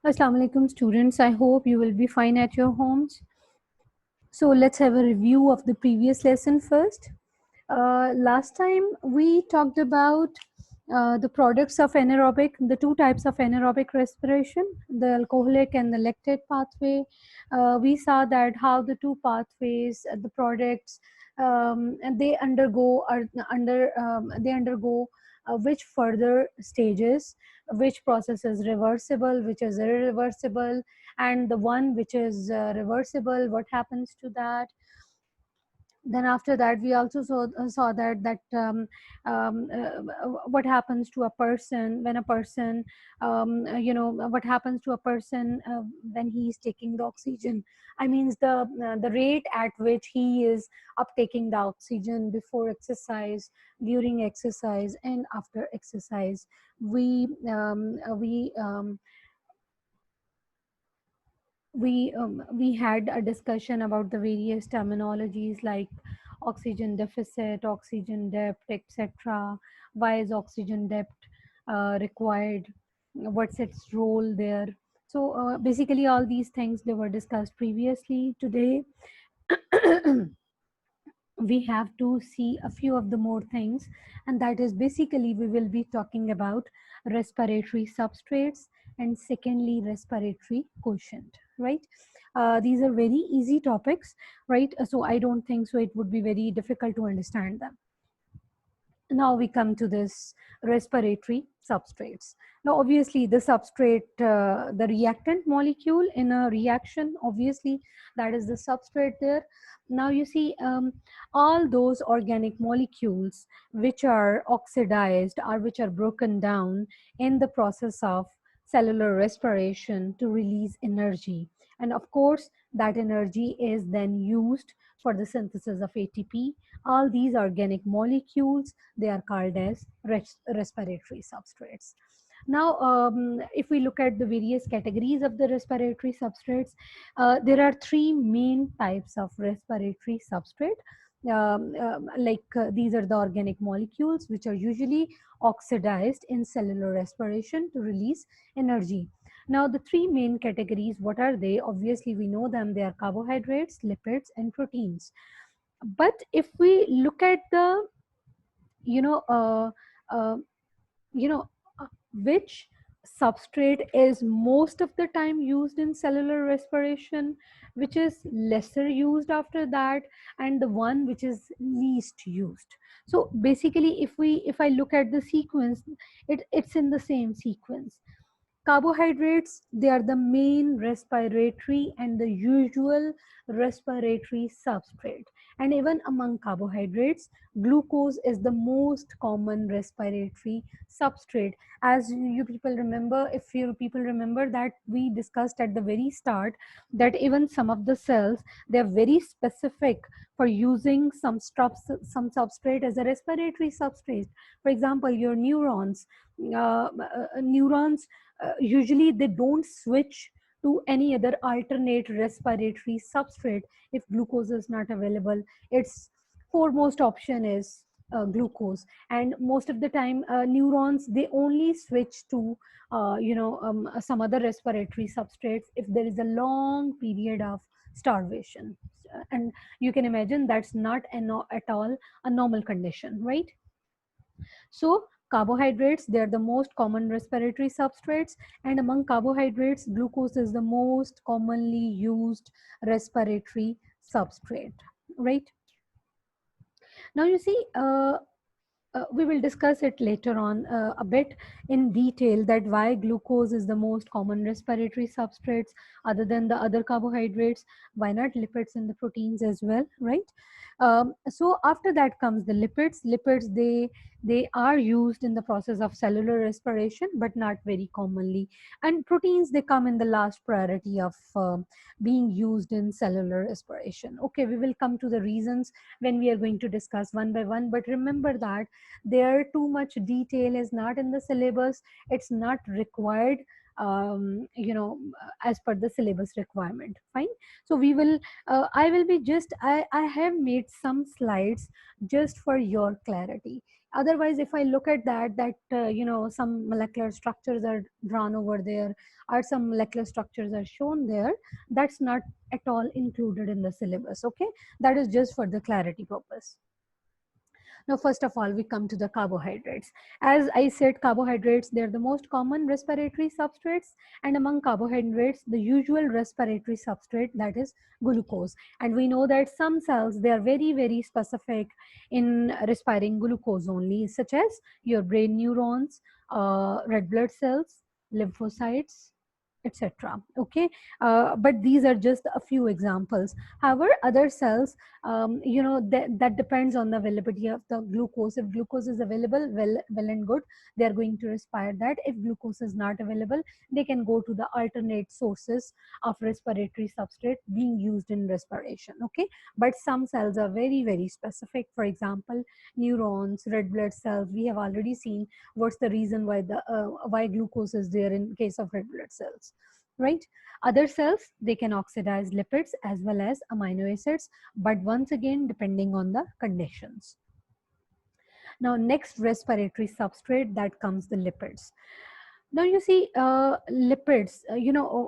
Assalamu alaikum students. I hope you will be fine at your homes. So let's have a review of the previous lesson first. Last time we talked about the products of anaerobic, the two types of anaerobic respiration, the alcoholic and the lactate pathway. We saw that how the two pathways, the products, and they undergo which further stages, which process is reversible, which is irreversible, and the one which is reversible, what happens to that. Then after that we also saw what happens to a person when a person what happens to a person when he is taking the oxygen. I means the rate at which he is uptaking the oxygen before exercise, during exercise, and after exercise. We um, we um, we had a discussion about the various terminologies like oxygen deficit, oxygen depth, etc. Why is oxygen depth required? What's its role there? So basically all these things they were discussed previously. Today we have to see a few of the more things, and that is basically we will be talking about respiratory substrates, and secondly respiratory quotient, right? These are very easy topics, right? So I don't think so it would be very difficult to understand them. Now we come to this respiratory substrates. Now obviously the substrate, the reactant molecule in a reaction, obviously that is the substrate there. Now you see, all those organic molecules which are oxidized or which are broken down in the process of cellular respiration to release energy, and of course that energy is then used for the synthesis of ATP. All these organic molecules, they are called as respiratory substrates. Now, if we look at the various categories of the respiratory substrates, there are three main types of respiratory substrate. These are the organic molecules which are usually oxidized in cellular respiration to release energy. Now, the three main categories, what are they? Obviously, we know them. They are carbohydrates, lipids, and proteins. But if we look at the you know uh, uh, you know uh, which substrate is most of the time used in cellular respiration, which is lesser used after that, and the one which is least used. So basically if I look at the sequence, it's in the same sequence. Carbohydrates, they are the main respiratory and the usual respiratory substrate. And even among carbohydrates, glucose is the most common respiratory substrate. As you people remember, if you people remember that we discussed at the very start that even some of the cells, they are very specific for using some substrate as a respiratory substrate. For example, your neurons usually they don't switch to any other alternate respiratory substrate if glucose is not available. Its foremost option is glucose, and most of the time neurons they only switch to some other respiratory substrates if there is a long period of starvation. And you can imagine that's not at all a normal condition, right? So carbohydrates, they are the most common respiratory substrates, and among carbohydrates, glucose is the most commonly used respiratory substrate, right? Now you see, we will discuss it later on a bit in detail that why glucose is the most common respiratory substrates other than the other carbohydrates. Why not lipids and the proteins as well, right? So after that comes the lipids. Lipids, they are used in the process of cellular respiration but not very commonly, and proteins they come in the last priority of being used in cellular respiration. Okay, we will come to the reasons when we are going to discuss one by one, but remember that there too much detail is not in the syllabus. It's not required, as per the syllabus requirement. Fine. So we will I will be just I have made some slides just for your clarity. Otherwise, if I look at that some molecular structures are drawn over there, or some molecular structures are shown there, that's not at all included in the syllabus. Okay, that is just for the clarity purpose. Now, first of all, we come to the carbohydrates. As I said, carbohydrates, they're the most common respiratory substrates, and among carbohydrates, the usual respiratory substrate, that is glucose. And we know that some cells, they are very, very specific in respiring glucose only, such as your brain neurons, red blood cells, lymphocytes, etc. Okay, but these are just a few examples. However, other cells, that depends on the availability of the glucose. If glucose is available, well and good, they are going to respire that. If glucose is not available, they can go to the alternate sources of respiratory substrate being used in respiration. Okay, but some cells are very, very specific. For example, neurons, red blood cells, we have already seen what's the reason why glucose is there in case of red blood cells, right? Other cells, they can oxidize lipids as well as amino acids, but once again, depending on the conditions. Now, next respiratory substrate, that comes the lipids. Now, you see, lipids,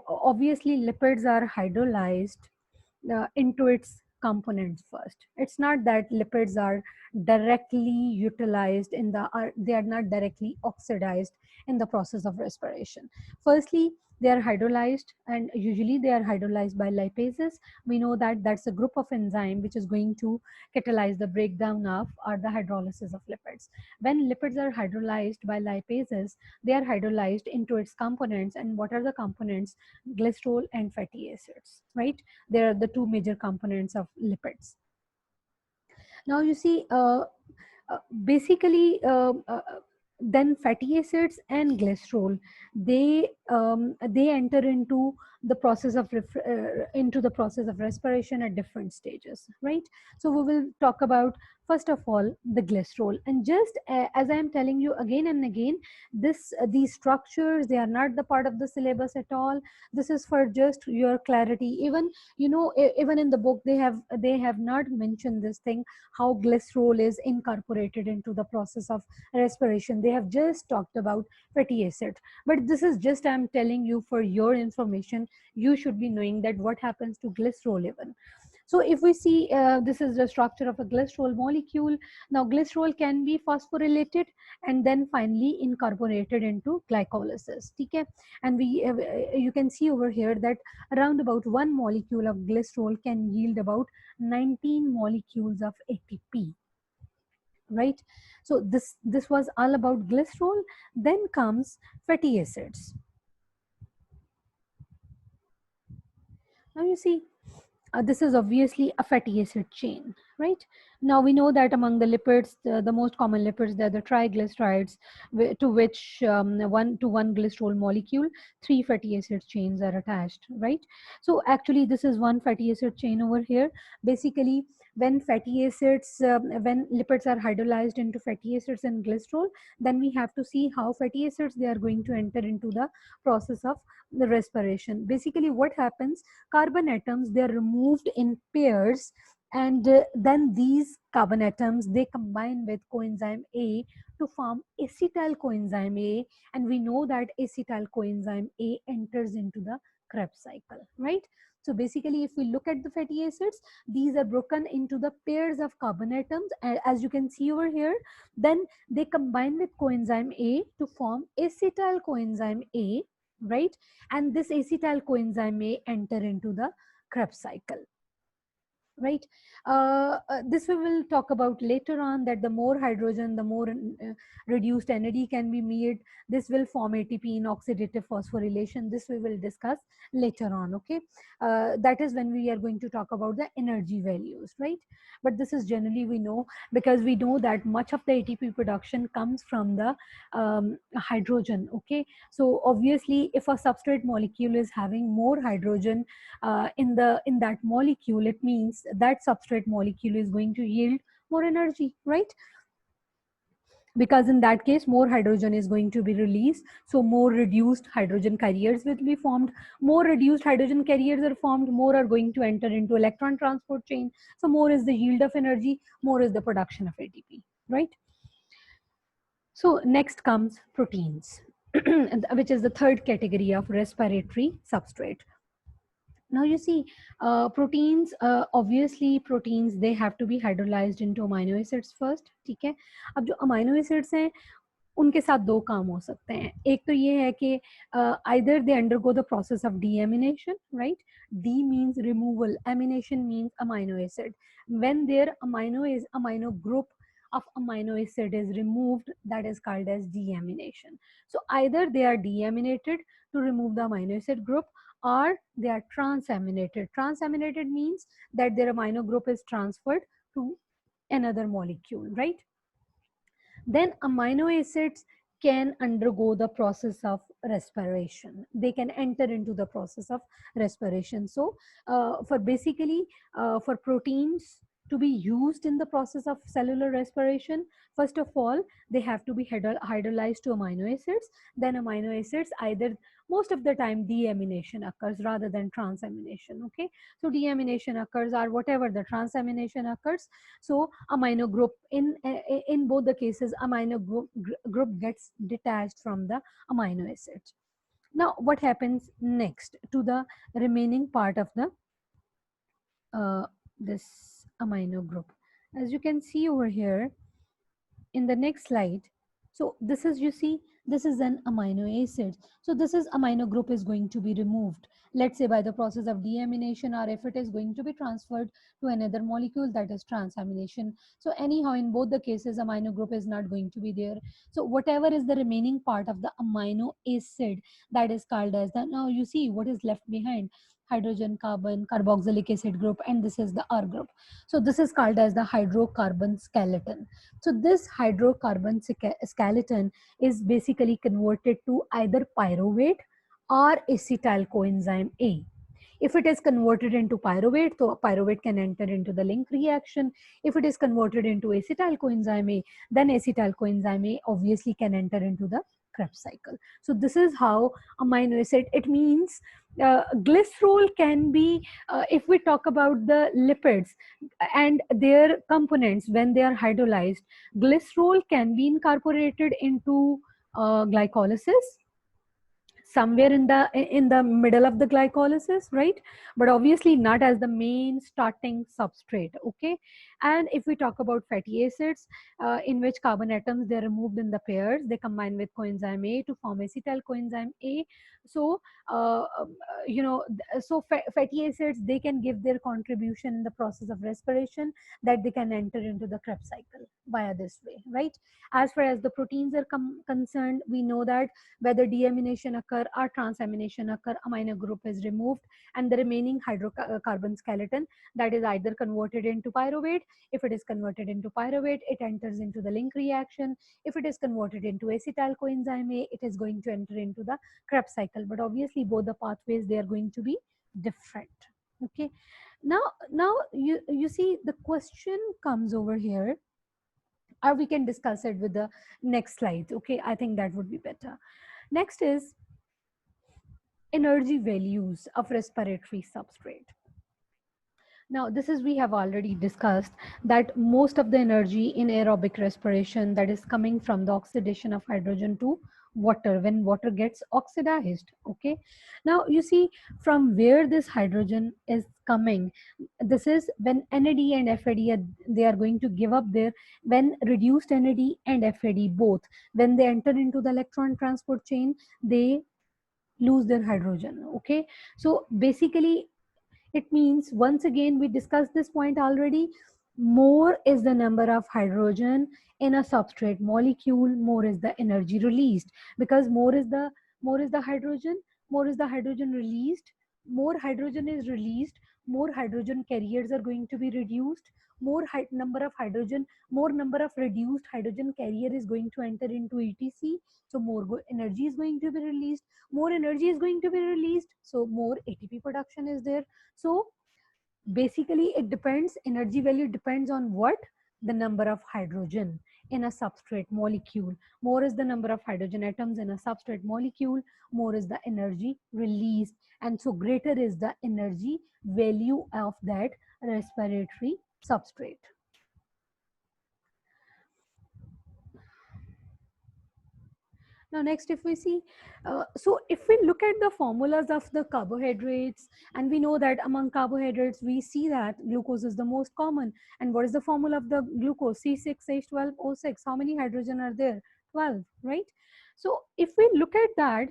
obviously lipids are hydrolyzed into its components first. It's not that lipids are directly utilized in they are not directly oxidized in the process of respiration. Firstly, they are hydrolyzed, and usually they are hydrolyzed by lipases. We know that that's a group of enzyme which is going to catalyze the breakdown of or the hydrolysis of lipids. When lipids are hydrolyzed by lipases, they are hydrolyzed into its components. And what are the components? Glycerol and fatty acids, right? They are the two major components of lipids. Now, you see, uh, basically, then fatty acids and glycerol, they enter into the process of respiration at different stages, right? So we will talk about, first of all, the glycerol. And just as I am telling you again and again, these structures, they are not the part of the syllabus at all. This is for just your clarity. Even, even in the book, they have not mentioned this thing, how glycerol is incorporated into the process of respiration. They have just talked about fatty acid. But this is just, I'm telling you for your information. You should be knowing that what happens to glycerol even. So if we see, this is the structure of a glycerol molecule. Now, glycerol can be phosphorylated and then finally incorporated into glycolysis. Okay? And you can see over here that around about one molecule of glycerol can yield about 19 molecules of ATP, right? So this was all about glycerol. Then comes fatty acids. Now, you see, this is obviously a fatty acid chain, right? Now, we know that among the lipids, the most common lipids, they're the triglycerides, to which one glycerol molecule, 3 fatty acid chains are attached, right? So actually, this is one fatty acid chain over here. Basically, when when lipids are hydrolyzed into fatty acids and glycerol, then we have to see how fatty acids, they are going to enter into the process of the respiration. Basically, what happens? Carbon atoms, they are removed in pairs, and then these carbon atoms, they combine with coenzyme A to form acetyl coenzyme A, and we know that acetyl coenzyme A enters into the Krebs cycle, right? So basically, if we look at the fatty acids, these are broken into the pairs of carbon atoms, as you can see over here. Then they combine with coenzyme A to form acetyl coenzyme A, right? And this acetyl coenzyme may enter into the Krebs cycle, right? This we will talk about later on, that the more hydrogen, the more reduced NAD can be made. This will form ATP in oxidative phosphorylation. This we will discuss later on. Okay, that is when we are going to talk about the energy values, right? But this is generally, we know, because we know that much of the ATP production comes from the hydrogen. Okay, so obviously, if a substrate molecule is having more hydrogen in that molecule, it means that substrate molecule is going to yield more energy, right? Because in that case, more hydrogen is going to be released, so more reduced hydrogen carriers will be formed. More reduced hydrogen carriers are formed, more are going to enter into electron transport chain. So more is the yield of energy, more is the production of ATP, right? So next comes proteins, which is the third category of respiratory substrate. Now you see, proteins, obviously proteins, they have to be hydrolyzed into amino acids first, ठीक है. अब जो amino acids हैं उनके साथ दो काम हो सकते हैं. एक तो ये है कि either they undergo the process of deamination, right? D means removal, amination means amino acid. When their amino group of amino acid is removed, that is called as deamination. So either they are deaminated to remove the amino acid group, or they are transaminated. Transaminated means that their amino group is transferred to another molecule, right? Then amino acids can undergo the process of respiration. They can enter into the process of respiration. So for basically for proteins to be used in the process of cellular respiration, first of all, they have to be hydrolyzed to amino acids. Then amino acids, either most of the time deamination occurs rather than transamination. Okay, so deamination occurs, or whatever the transamination occurs. So amino group in both the cases, amino group gets detached from the amino acids. Now what happens next to the remaining part of the this amino group? As you can see over here in the next slide, so this is, you see, this is an amino acid. So this is amino group is going to be removed, let's say by the process of deamination, or if it is going to be transferred to another molecule, that is transamination. So anyhow, in both the cases, amino group is not going to be there. So whatever is the remaining part of the amino acid, that is called as the, now you see what is left behind: hydrogen, carbon, carboxylic acid group, and this is the R group. So this is called as the hydrocarbon skeleton. So this hydrocarbon skeleton is basically converted to either pyruvate or acetyl coenzyme A. If it is converted into pyruvate, so pyruvate can enter into the link reaction. If it is converted into acetyl coenzyme A, then acetyl coenzyme A obviously can enter into the Krebs cycle. So this is how amino acid, it means glycerol can be, if we talk about the lipids and their components, when they are hydrolyzed, glycerol can be incorporated into glycolysis somewhere in the middle of the glycolysis, right? But obviously not as the main starting substrate. Okay, and if we talk about fatty acids, in which carbon atoms, they are removed in the pairs, they combine with coenzyme A to form acetyl coenzyme A. So so fatty acids, they can give their contribution in the process of respiration, that they can enter into the Krebs cycle via this way, right? As far as the proteins are concerned, we know that whether deamination occur or transamination occur, amino group is removed, and the remaining hydrocarbon skeleton, that is either converted into pyruvate. If it is converted into pyruvate, it enters into the link reaction. If it is converted into acetyl coenzyme A, it is going to enter into the Krebs cycle. But obviously both the pathways, they are going to be different. Okay, now you see, the question comes over here, or we can discuss it with the next slide. Okay, I think that would be better. Next is energy values of respiratory substrate. Now, this is, we have already discussed that most of the energy in aerobic respiration, that is coming from the oxidation of hydrogen to water, when water gets oxidized. Okay, now you see from where this hydrogen is coming. This is when NAD and FAD they are going to give up their, when reduced NAD and FAD both, when they enter into the electron transport chain, they lose their hydrogen. Okay, so basically it means, once again, we discussed this point already, more is the number of hydrogen in a substrate molecule, more is the energy released, because more is the hydrogen, more is the hydrogen released, more hydrogen is released, more hydrogen carriers are going to be reduced, more number of hydrogen, more number of reduced hydrogen carrier is going to enter into ETC, so more energy is going to be released, more energy is going to be released, so more ATP production is there. So basically it depends, energy value depends on what? The number of hydrogen in a substrate molecule. More is the number of hydrogen atoms in a substrate molecule, more is the energy released, and so greater is the energy value of that respiratory substrate. Now, next, if we see, so if we look at the formulas of the carbohydrates, and we know that among carbohydrates, we see that glucose is the most common. And what is the formula of the glucose? C6H12O6. How many hydrogen are there? 12, right? So if we look at that,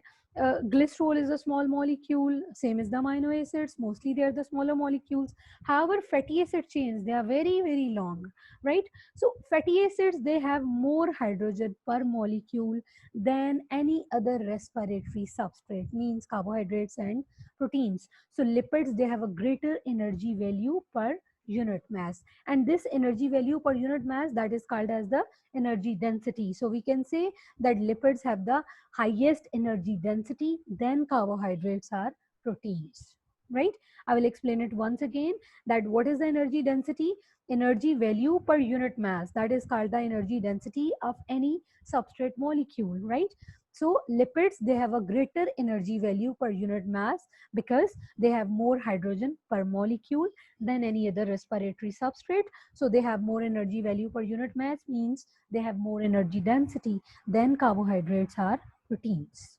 glycerol is a small molecule, same as the amino acids. Mostly they are the smaller molecules. However, fatty acid chains, they are very, very long, right? So fatty acids, they have more hydrogen per molecule than any other respiratory substrate, means carbohydrates and proteins. So lipids, they have a greater energy value per unit mass, and this energy value per unit mass, that is called as the energy density. So we can say that lipids have the highest energy density, then carbohydrates are proteins, right? I will explain it once again, that what is the energy density? Energy value per unit mass, that is called the energy density of any substrate molecule, right? So lipids, they have a greater energy value per unit mass because they have more hydrogen per molecule than any other respiratory substrate. So they have more energy value per unit mass, means they have more energy density than carbohydrates are proteins.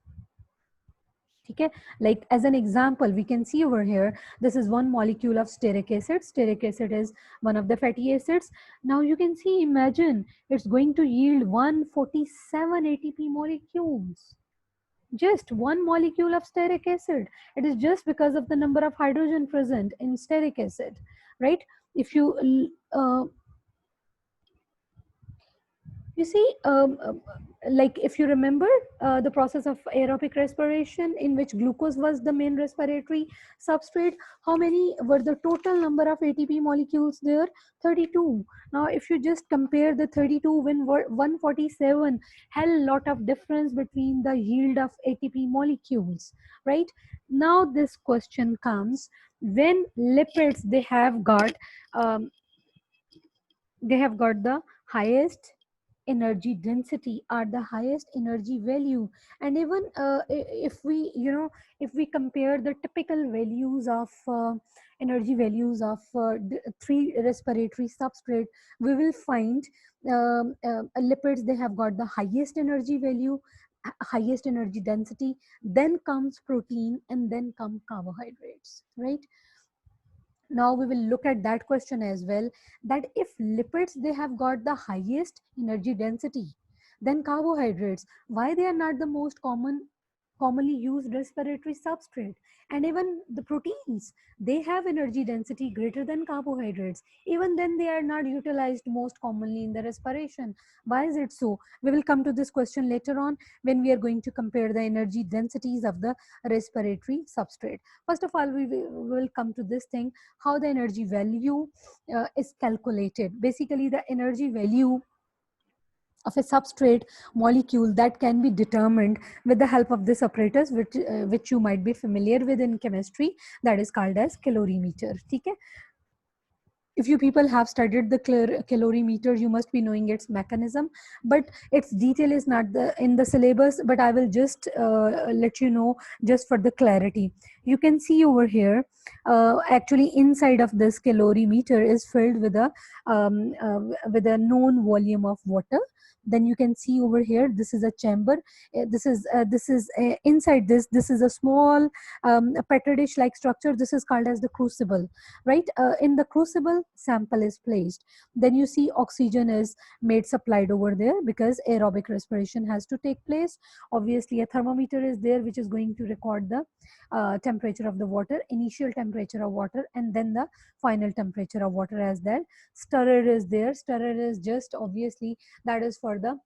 Okay, like as an example, we can see over here, this is one molecule of stearic acid. Stearic acid is one of the fatty acids. Now you can see, imagine it's going to yield 147 ATP molecules. Just one molecule of stearic acid. It is just because of the number of hydrogen present in stearic acid, right? If you you see, like if you remember the process of aerobic respiration, in which glucose was the main respiratory substrate, how many were the total number of ATP molecules there? 32. Now, if you just compare the 32 when 147, hell lot of difference between the yield of ATP molecules, right? Now, this question comes, when lipids, um, they have got the highest energy density, are the highest energy value. And even if we, if we compare the typical values of energy values of three respiratory substrate, we will find lipids, they have got the highest energy value, highest energy density, then comes protein, and then come carbohydrates, right? Now we will look at that question as well, that if lipids, they have got the highest energy density, then carbohydrates, why they are not the most commonly used respiratory substrate? And even the proteins, they have energy density greater than carbohydrates, even then they are not utilized most commonly in the respiration. Why is it so? We will come to this question later on, when we are going to compare the energy densities of the respiratory substrate. First of all, we will come to this thing, how the energy value is calculated. Basically, the energy value of a substrate molecule, that can be determined with the help of this apparatus, which you might be familiar with in chemistry, that is called as calorimeter. Okay? If you people have studied the calorimeter, you must be knowing its mechanism, but its detail is not in the syllabus, but I will just let you know, just for the clarity. You can see over here, actually inside of this calorimeter is filled with a known volume of water. Then you can see over here, this is a chamber. This is inside this is a small petri dish like structure. This is called as the crucible, right? In the crucible, sample is placed. Then you see oxygen is made supplied over there, because aerobic respiration has to take place. Obviously, a thermometer is there, which is going to record the temperature of the water, initial temperature of water, and then the final temperature of water as that. Stirrer is there. Stirrer is just, obviously, that is for the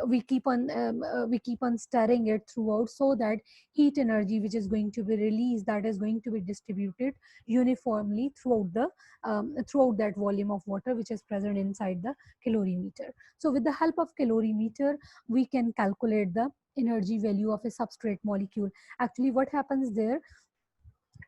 we keep on stirring it throughout, so that heat energy which is going to be released, that is going to be distributed uniformly throughout that volume of water which is present inside the calorimeter. So with the help of calorimeter, we can calculate the energy value of a substrate molecule. Actually, what happens there,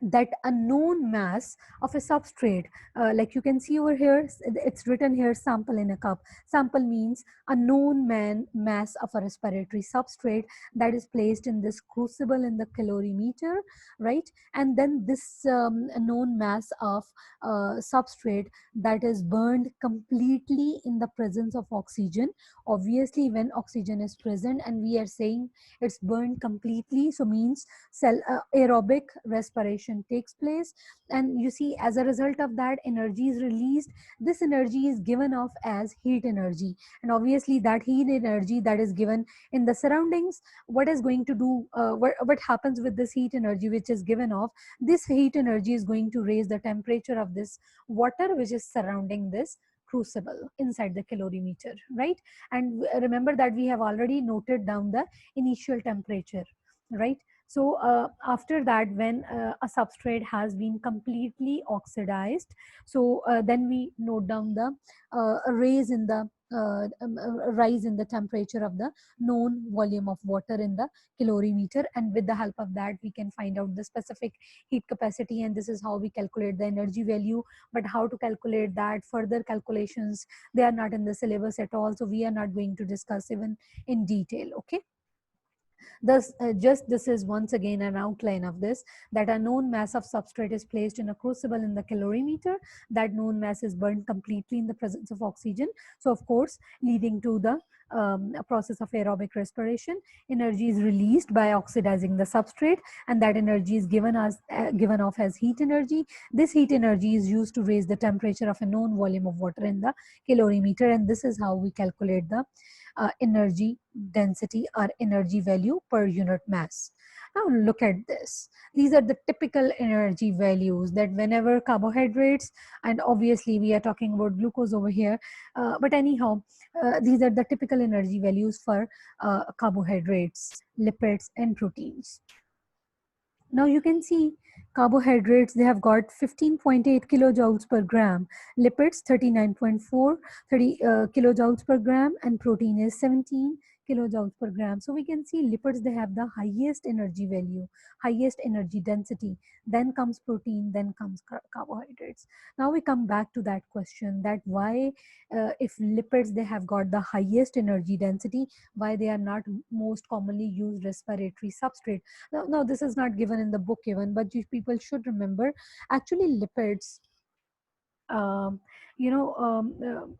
that a known mass of a substrate, like you can see over here, it's written here sample in a cup. Sample means a known mass of a respiratory substrate that is placed in this crucible in the calorimeter, right? And then this known mass of substrate that is burned completely in the presence of oxygen. Obviously when oxygen is present and we are saying it's burned completely, so means cell aerobic respiration takes place, and you see as a result of that energy is released. This energy is given off as heat energy, and obviously that heat energy that is given in the surroundings, what is going to do, what happens with this heat energy which is given off, this heat energy is going to raise the temperature of this water which is surrounding this crucible inside the calorimeter, right? And remember that we have already noted down the initial temperature, right? So after that, when a substrate has been completely oxidized, so then we note down the raise in the rise in the temperature of the known volume of water in the calorimeter, and with the help of that we can find out the specific heat capacity, and this is how we calculate the energy value. But how to calculate that, further calculations, they are not in the syllabus at all, so we are not going to discuss even in detail. Okay, thus, just this is once again an outline of this, that a known mass of substrate is placed in a crucible in the calorimeter. That known mass is burned completely in the presence of oxygen. So, of course, leading to the a process of aerobic respiration. Energy is released by oxidizing the substrate, and that energy is given off as heat energy. This heat energy is used to raise the temperature of a known volume of water in the calorimeter, and this is how we calculate the energy density or energy value per unit mass. Now look at this. These are the typical energy values that whenever carbohydrates, and obviously we are talking about glucose over here, but anyhow, these are the typical energy values for carbohydrates, lipids, and proteins. Now you can see carbohydrates, they have got 15.8 kilojoules per gram, lipids 39.4 kilojoules per gram, and protein is 17 kilojoules per gram. So we can see lipids, they have the highest energy value, highest energy density, then comes protein, then comes carbohydrates. Now we come back to that question, that why if lipids they have got the highest energy density, why they are not most commonly used respiratory substrate. No, this is not given in the book even, but you people should remember, actually lipids, um, you know,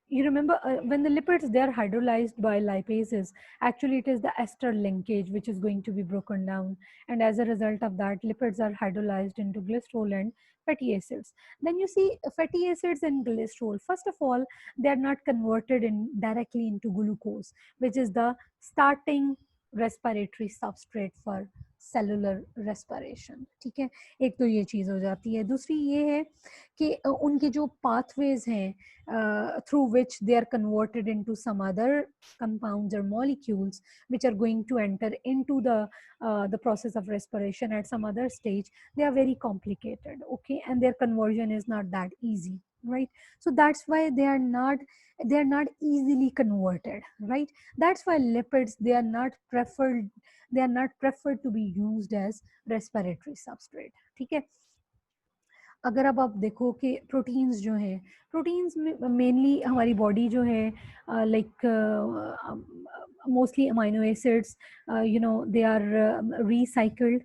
you remember when the lipids they are hydrolyzed by lipases, actually it is the ester linkage which is going to be broken down, and as a result of that lipids are hydrolyzed into glycerol and fatty acids. Then you see fatty acids and glycerol, first of all they are not converted in directly into glucose, which is the starting respiratory substrate for cellular respiration. ठीक है, एक तो ये चीज़ हो जाती है. दूसरी ये है कि उनके जो पाथवेज हैं through which they are converted into some other compounds or molecules which are going to enter into the process of respiration at some other stage, they are very complicated, okay, and their conversion is not that easy, right? So that's why they are not easily converted, right? That's why lipids they are not preferred to be used as respiratory substrate. ठीक है, अगर अब आप देखो कि proteins जो हैं, proteins में मेनली हमारी बॉडी जो है like mostly amino acids, you know they are recycled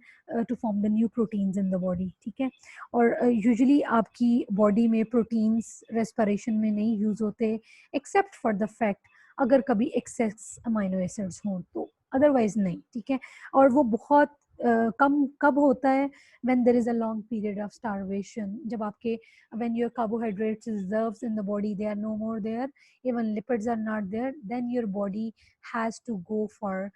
to form the new proteins in the body. ठीक है, और यूजुअली आपकी बॉडी में प्रोटीन्स रेस्पिरेशन में नहीं यूज़ होते एक्सेप्ट फॉर द फैक्ट अगर कभी एक्सेस अमाइनो एसिड्स हों तो, अदरवाइज नहीं. ठीक है, और वो बहुत कम कब होता है, when there is a long period of starvation, जब आपके when your carbohydrates reserves in the body they are no more there, even lipids are not there, then your body has to go for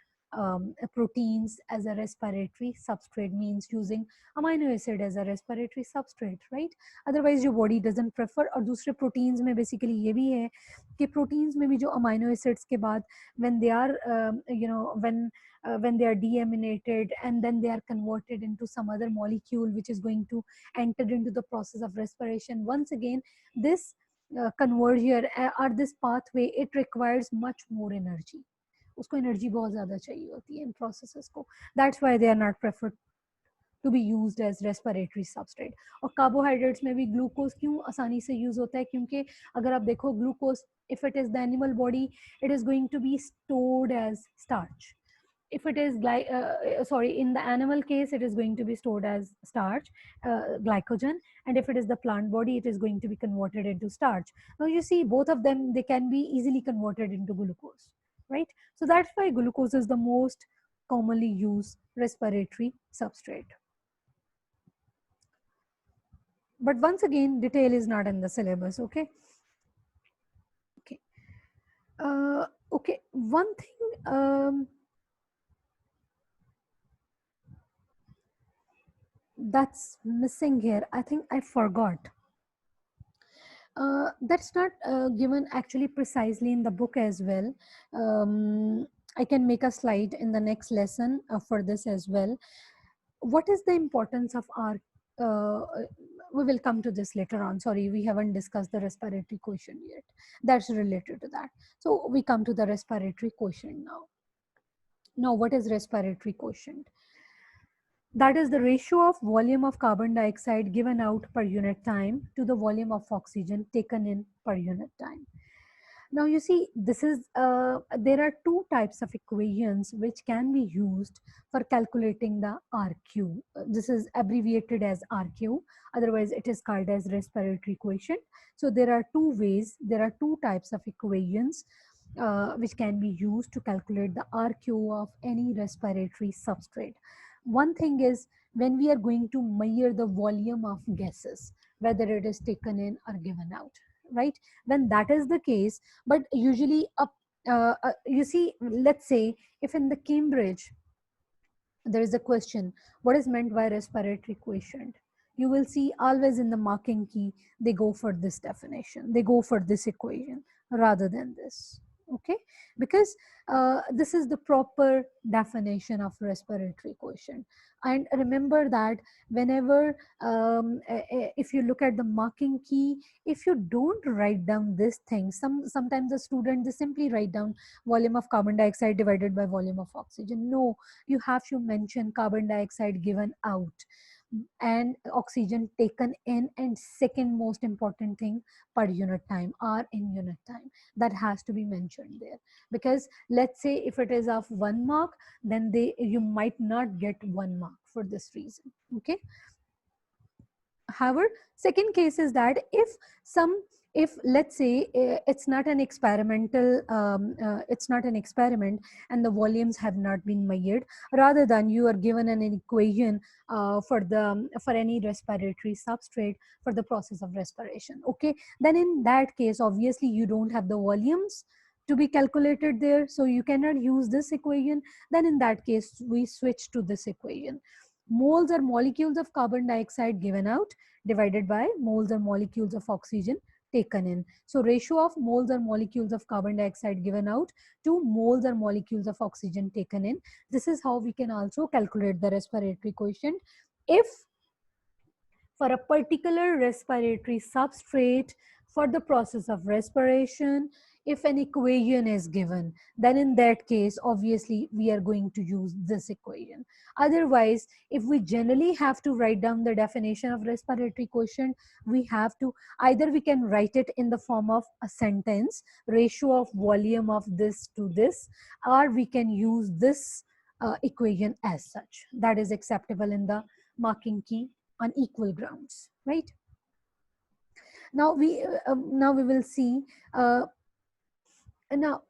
proteins as a respiratory substrate, means using amino acid as a respiratory substrate, right? Otherwise your body doesn't prefer. और दूसरे proteins में basically ये भी है कि proteins में भी जो amino acids के बाद when they are when they are deaminated and then they are converted into some other molecule which is going to enter into the process of respiration, once again this conversion or this pathway it requires much more energy. उसको energy बहुत ज़्यादा चाहिए होती है in processes को. That's why they are not preferred to be used as respiratory substrate. और carbohydrates में भी glucose क्यों आसानी से use होता है, क्योंकि अगर आप देखो glucose, if it is the animal body, it is going to be stored as starch. If it is in the animal case, it is going to be stored as starch, glycogen, and if it is the plant body, it is going to be converted into starch. Now you see, both of them, they can be easily converted into glucose, right? So that's why glucose is the most commonly used respiratory substrate. But once again, detail is not in the syllabus. Okay. Okay, one thing that's missing here, I think I forgot. That's not given actually precisely in the book as well. I can make a slide in the next lesson for this as well. What is the importance of our, we will come to this later on. Sorry, we haven't discussed the respiratory quotient yet. That's related to that. So we come to the respiratory quotient now. Now, what is respiratory quotient? That is the ratio of volume of carbon dioxide given out per unit time to the volume of oxygen taken in per unit time. Now you see, this is there are two types of equations which can be used for calculating the RQ. This is abbreviated as RQ, otherwise it is called as respiratory quotient. So there are two ways, there are two types of equations which can be used to calculate the RQ of any respiratory substrate. One thing is, when we are going to measure the volume of gases, whether it is taken in or given out, right? When that is the case, but usually you see, let's say if in the Cambridge there is a question, what is meant by respiratory quotient? You will see always in the marking key, they go for this definition, they go for this equation rather than this. Okay, because this is the proper definition of respiratory quotient. And remember that whenever if you look at the marking key, if you don't write down this thing, sometimes the student, they simply write down volume of carbon dioxide divided by volume of oxygen. No, you have to mention carbon dioxide given out and oxygen taken in, and second most important thing, per unit time or in unit time, that has to be mentioned there. Because let's say if it is of 1 mark, then you might not get 1 mark for this reason. Okay. However, second case is that if let's say it's not an experimental, it's not an experiment and the volumes have not been measured, rather than you are given an equation for any respiratory substrate for the process of respiration. Okay, then in that case, obviously you don't have the volumes to be calculated there, so you cannot use this equation. Then in that case, we switch to this equation. Moles or molecules of carbon dioxide given out divided by moles or molecules of oxygen taken in. So ratio of moles or molecules of carbon dioxide given out to moles or molecules of oxygen taken in. This is how we can also calculate the respiratory quotient. If for a particular respiratory substrate for the process of respiration, if an equation is given, then in that case, obviously, we are going to use this equation. Otherwise, if we generally have to write down the definition of respiratory quotient, we have to, either we can write it in the form of a sentence, ratio of volume of this to this, or we can use this equation as such. That is acceptable in the marking key on equal grounds, right? Now we will see now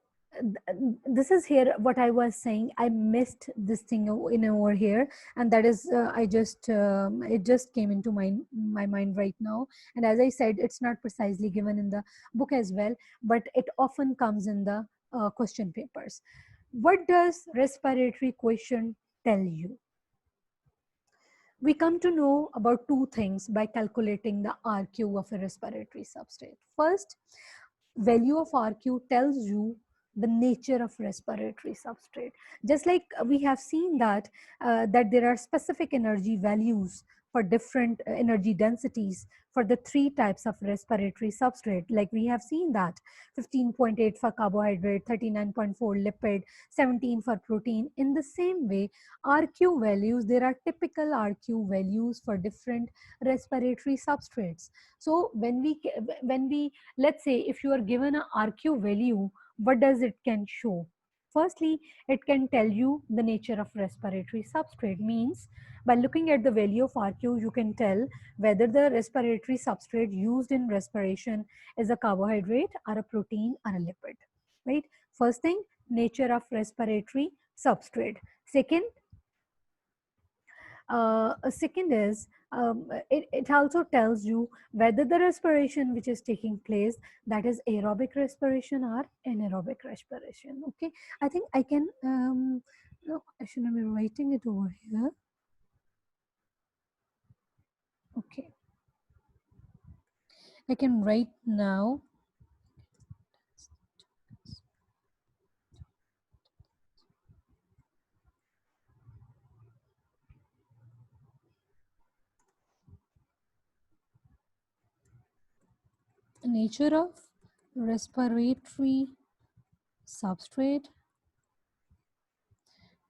this is here what I was saying. I missed this thing in over here, and that is I just it just came into my mind right now. And as I said, it's not precisely given in the book as well, but it often comes in the question papers. What does respiratory quotient tell you? We come to know about two things by calculating the RQ of a respiratory substrate. First, value of RQ tells you the nature of respiratory substrate. Just like we have seen that there are specific energy values for different energy densities for the three types of respiratory substrate. Like we have seen that 15.8 for carbohydrate, 39.4 lipid, 17 for protein. In the same way, RQ values, there are typical RQ values for different respiratory substrates. So when we let's say if you are given a RQ value, what does it can show? Firstly, it can tell you the nature of respiratory substrate. Means by looking at the value of RQ, you can tell whether the respiratory substrate used in respiration is a carbohydrate or a protein or a lipid, right? First thing, nature of respiratory substrate. Second is it also tells you whether the respiration which is taking place, that is aerobic respiration or anaerobic respiration. Okay, I think I can no, I shouldn't be writing it over here. Okay, I can write now. Nature of respiratory substrate,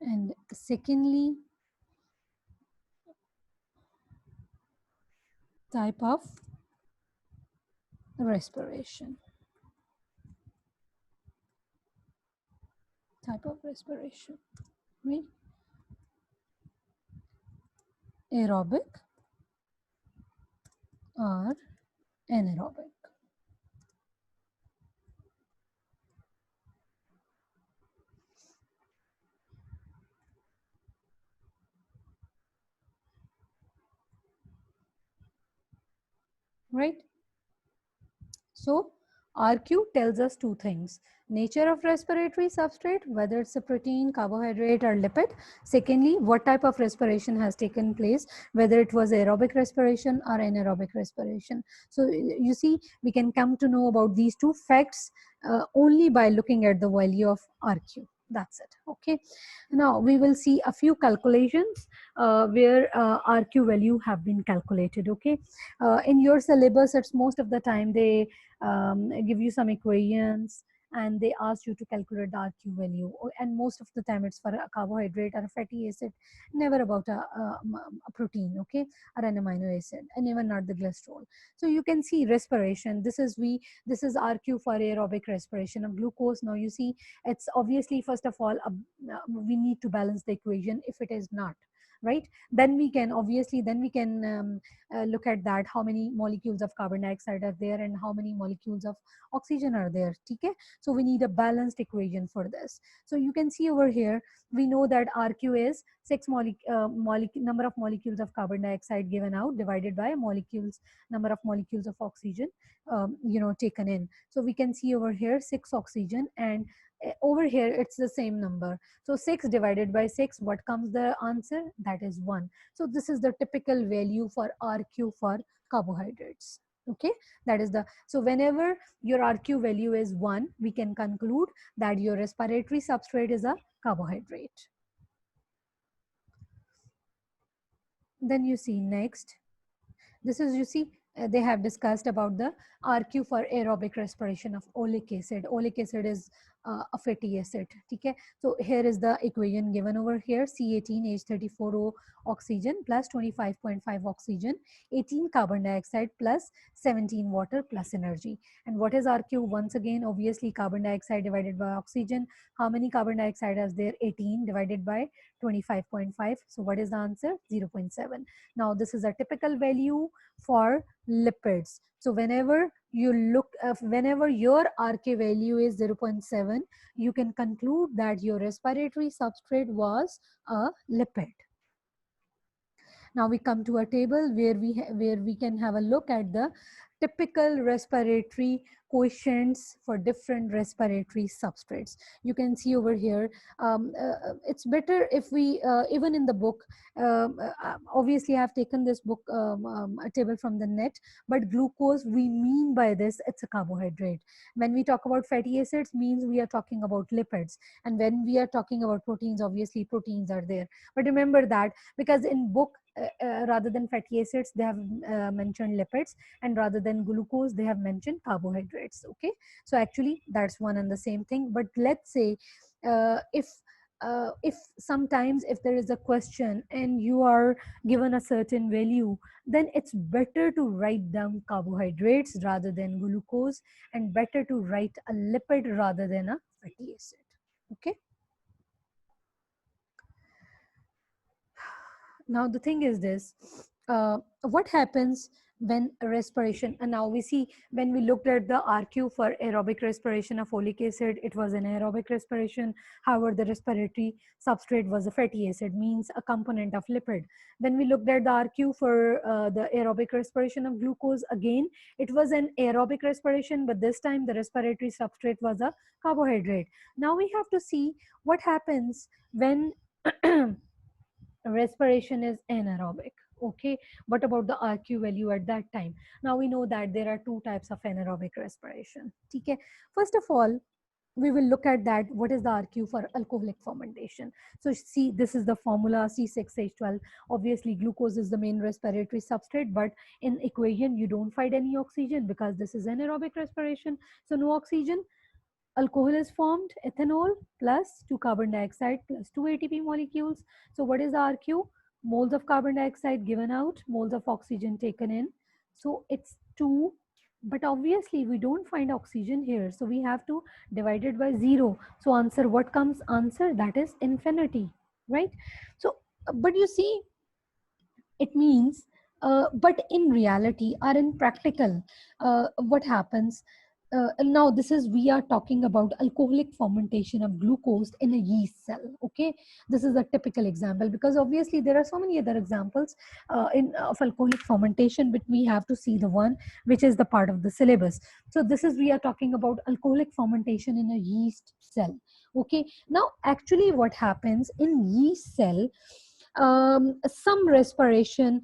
and secondly, type of respiration. Type of respiration, right? Aerobic or anaerobic, right? So RQ tells us two things: nature of respiratory substrate, whether it's a protein, carbohydrate, or lipid. Secondly, what type of respiration has taken place, whether it was aerobic respiration or anaerobic respiration. So you see, we can come to know about these two facts only by looking at the value of RQ. That's it. Okay. Now we will see a few calculations where RQ value have been calculated. Okay. In your syllabus, it's most of the time they give you some equations and they ask you to calculate the RQ value. And most of the time it's for a carbohydrate or a fatty acid, never about a protein, okay, or an amino acid, and even not the cholesterol. So you can see respiration. This is RQ for aerobic respiration of glucose. Now you see, it's obviously, first of all, we need to balance the equation. If it is not right, then we can obviously look at that, how many molecules of carbon dioxide are there and how many molecules of oxygen are there. Okay, so we need a balanced equation for this. So you can see over here, we know that RQ is number of molecules of carbon dioxide given out divided by number of molecules of oxygen taken in. So we can see over here 6 oxygen, and over here it's the same number. So 6 divided by 6, what comes the answer? That is 1. So this is the typical value for RQ for carbohydrates. Okay, that is the, so whenever your RQ value is 1, we can conclude that your respiratory substrate is a carbohydrate. Then you see next, this is, you see, they have discussed about the RQ for aerobic respiration of oleic acid. Oleic acid is a fatty acid. Okay, so here is the equation given over here: C18H34O oxygen plus 25.5 oxygen, 18 carbon dioxide plus 17 water plus energy. And what is RQ? Once again, obviously carbon dioxide divided by oxygen. How many carbon dioxide is there? 18 divided by 25.5. So what is the answer? 0.7. Now this is a typical value for lipids. So whenever you look, whenever your RK value is 0.7, you can conclude that your respiratory substrate was a lipid. Now we come to a table where we can have a look at the typical respiratory coefficients for different respiratory substrates. You can see over here, it's better if we, even in the book, obviously I have taken this book a table from the net, but glucose, we mean by this, it's a carbohydrate. When we talk about fatty acids, means we are talking about lipids. And when we are talking about proteins, obviously proteins are there. But remember that, because in book, rather than fatty acids, they have mentioned lipids, and rather than glucose, they have mentioned carbohydrates. Okay, so actually that's one and the same thing. But let's say if sometimes if there is a question and you are given a certain value, then it's better to write down carbohydrates rather than glucose, and better to write a lipid rather than a fatty acid. Okay, now the thing is this, what happens when respiration, and now we see when we looked at the RQ for aerobic respiration of folic acid, it was an aerobic respiration. However, the respiratory substrate was a fatty acid, means a component of lipid. When we looked at the RQ for the aerobic respiration of glucose, again it was an aerobic respiration, but this time the respiratory substrate was a carbohydrate. Now we have to see what happens when respiration is anaerobic. Okay, what about the RQ value at that time? Now we know that there are two types of anaerobic respiration. Okay, first of all, we will look at that what is the RQ for alcoholic fermentation. So see, this is the formula C6H12. Obviously glucose is the main respiratory substrate, but in equation you don't find any oxygen because this is anaerobic respiration, so no oxygen. Alcohol is formed, ethanol plus 2 carbon dioxide plus 2 ATP molecules. So what is the RQ? Moles of carbon dioxide given out, moles of oxygen taken in. So it's 2, but obviously we don't find oxygen here. So we have to divide it by 0. So answer, what comes answer? That is infinity, right? So, but you see, it means, but in reality or in practical, what happens, now this is, we are talking about alcoholic fermentation of glucose in a yeast cell. Okay, this is a typical example, because obviously there are so many other examples of alcoholic fermentation, but we have to see the one which is the part of the syllabus. So this is, we are talking about alcoholic fermentation in a yeast cell. Okay, now actually what happens in yeast cell, some respiration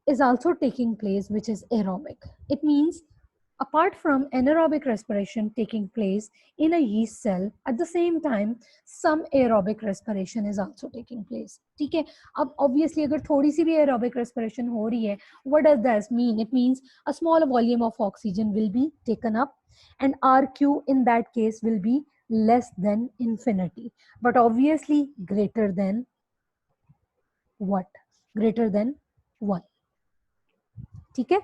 is also taking place, which is aerobic. It means apart from anaerobic respiration taking place in a yeast cell, at the same time some aerobic respiration is also taking place. ठीक है, अब obviously अगर थोड़ी सी भी aerobic respiration हो रही है, what does that mean? It means a small volume of oxygen will be taken up, and RQ in that case will be less than infinity, but obviously greater than what? Greater than 1. ठीक है,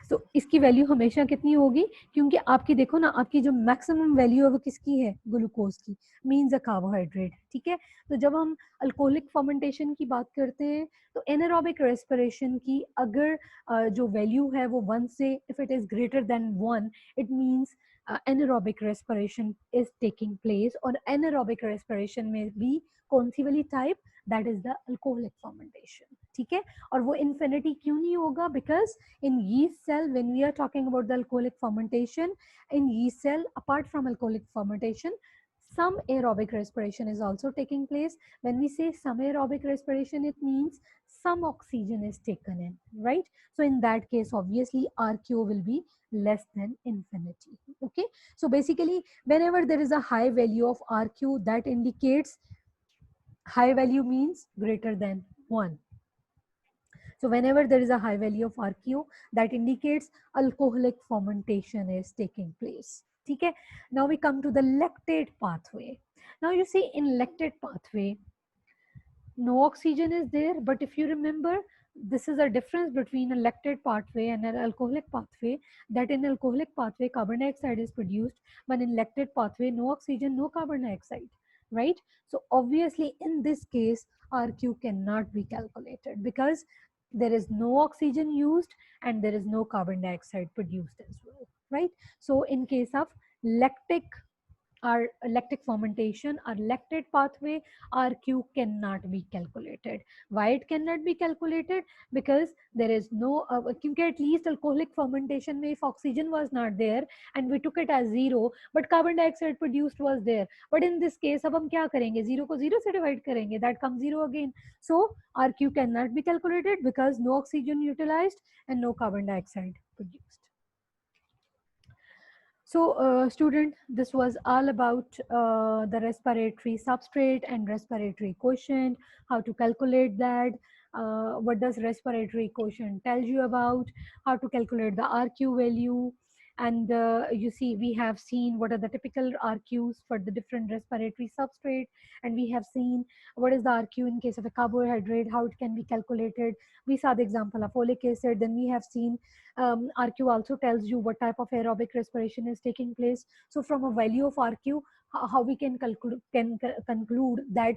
तो इसकी value हमेशा कितनी होगी, क्योंकि आपकी देखो ना, आपकी जो मैक्सिमम वैल्यू है वो किसकी है? ग्लूकोज की, मीन्स अ कार्बोहाइड्रेट. ठीक है, तो जब हम अल्कोहलिक फर्मेंटेशन की बात करते हैं, तो एनारोबिक रेस्पिरेशन की अगर जो वैल्यू है वो 1 से, if it is greater than 1, it means anaerobic respiration is taking place. और anaerobic respiration में भी कौन सी वाली type? That is the alcoholic fermentation. ठीक है, और वो इन्फिनिटी क्यों नहीं होगा? Because in yeast cell, when we are talking about the alcoholic fermentation, in yeast cell, apart from alcoholic fermentation, some aerobic respiration is also taking place. When we say some aerobic respiration, it means some oxygen is taken in, right? So in that case, obviously RQ will be less than infinity. Okay, so basically whenever there is a high value of RQ, that indicates high value means greater than 1. So whenever there is a high value of RQ, that indicates alcoholic fermentation is taking place. Okay? Now we come to the lactate pathway. Now you see, in lactate pathway, no oxygen is there, but if you remember, this is a difference between a lactate pathway and an alcoholic pathway, that in alcoholic pathway carbon dioxide is produced, but in lactate pathway no oxygen, no carbon dioxide, right? So obviously in this case RQ cannot be calculated because there is no oxygen used and there is no carbon dioxide produced as well, right? So in case of lactic our lactic fermentation, our lactate pathway, RQ cannot be calculated. Why it cannot be calculated? Because there is no, क्योंकि at least alcoholic fermentation में if oxygen was not there and we took it as zero, but carbon dioxide produced was there. But in this case, अब हम क्या करेंगे? Zero को zero से divide करेंगे. That comes zero again. So RQ cannot be calculated because no oxygen utilized and no carbon dioxide produced. So, student, this was all about the respiratory substrate and respiratory quotient, how to calculate that, what does respiratory quotient tells you about, how to calculate the RQ value, and you see we have seen what are the typical RQs for the different respiratory substrate, and we have seen what is the RQ in case of a carbohydrate, how it can be calculated. We saw the example of folic acid, then we have seen RQ also tells you what type of aerobic respiration is taking place. So from a value of RQ, how we can conclude that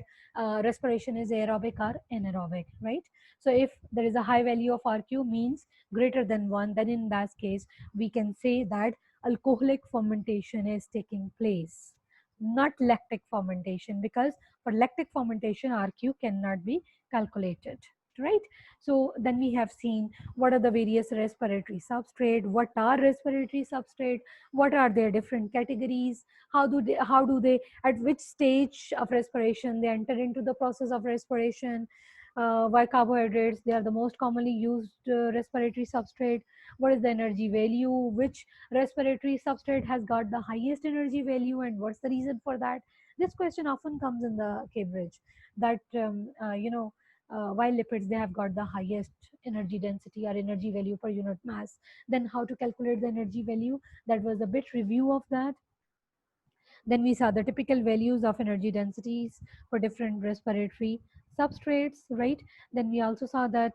respiration is aerobic or anaerobic, right? So if there is a high value of RQ means greater than 1, then in that case we can say that alcoholic fermentation is taking place, not lactic fermentation, because for lactic fermentation RQ cannot be calculated, right? So then we have seen what are the various respiratory substrate, what are respiratory substrate, what are their different categories, how do they at which stage of respiration they enter into the process of respiration, why carbohydrates, they are the most commonly used respiratory substrate, what is the energy value, which respiratory substrate has got the highest energy value, and what's the reason for that. This question often comes in the Cambridge, that while lipids they have got the highest energy density or energy value per unit mass, then how to calculate the energy value? That was a bit review of that. Then we saw the typical values of energy densities for different respiratory substrates, right? Then we also saw that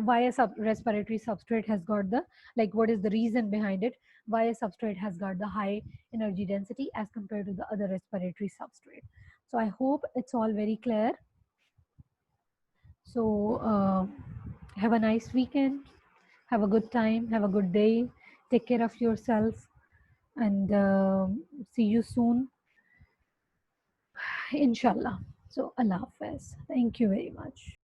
why a respiratory substrate has got the, like, what is the reason behind it, why a substrate has got the high energy density as compared to the other respiratory substrate. So I hope it's all very clear. So have a nice weekend, have a good time, have a good day, take care of yourself, and see you soon, inshallah. So Allah Hafiz. Thank you very much.